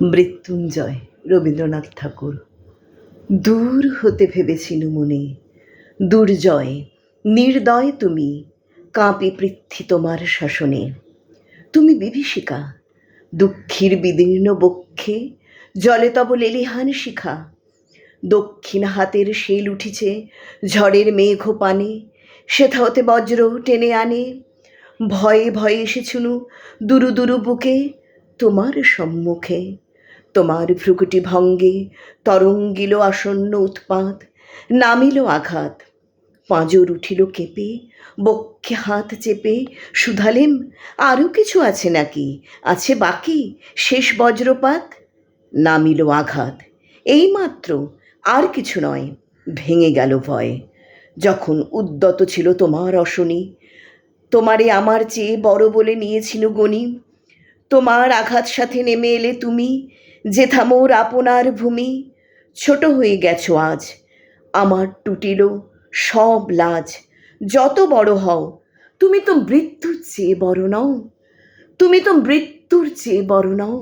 মৃত্যুঞ্জয় রবীন্দ্রনাথ ঠাকুর। দূর হতে ভেবেছিনু মনে, দুর্জয় নির্দয় তুমি, কাঁপে পৃথ্বী তোমার শাসনে। তুমি বিভীষিকা, দুঃখীর বিদীর্ণ বক্ষে জলে তব লেলিহান শিখা। দক্ষিণ হাতের শেল উঠিছে ঝড়ের মেঘ পানে, সেথা হতে বজ্র টেনে আনে। ভয়ে ভয়ে এসেছুনু দুরু দুরু বুকে তোমার সম্মুখে। তোমার ভ্রুকুটি ভঙ্গে তরঙ্গিল আসন্ন উৎপাত, নামিল আঘাত। পাঁজর উঠিল কেঁপে, বক্ষে হাত চেপে শুধালেম, আরও কিছু আছে নাকি, আছে বাকি শেষ বজ্রপাত? নামিল আঘাত, এইমাত্র, আর কিছু নয়। ভেঙে গেল ভয়, যখন উদ্যত ছিল তোমার অশনি। তোমারে আমার চেয়ে বড় বলে নিয়েছিল গনি। তোমার আঘাত সাথে নেমে এলে তুমি, যেথা মোর আপনার ভূমি। ছোট হয়ে গেছো আজ, আমার টুটিল সব লাজ। যত বড় হও, তুমি তো মৃত্যুর চেয়ে বড় নও, তুমি তো মৃত্যুর চেয়ে বড় নও।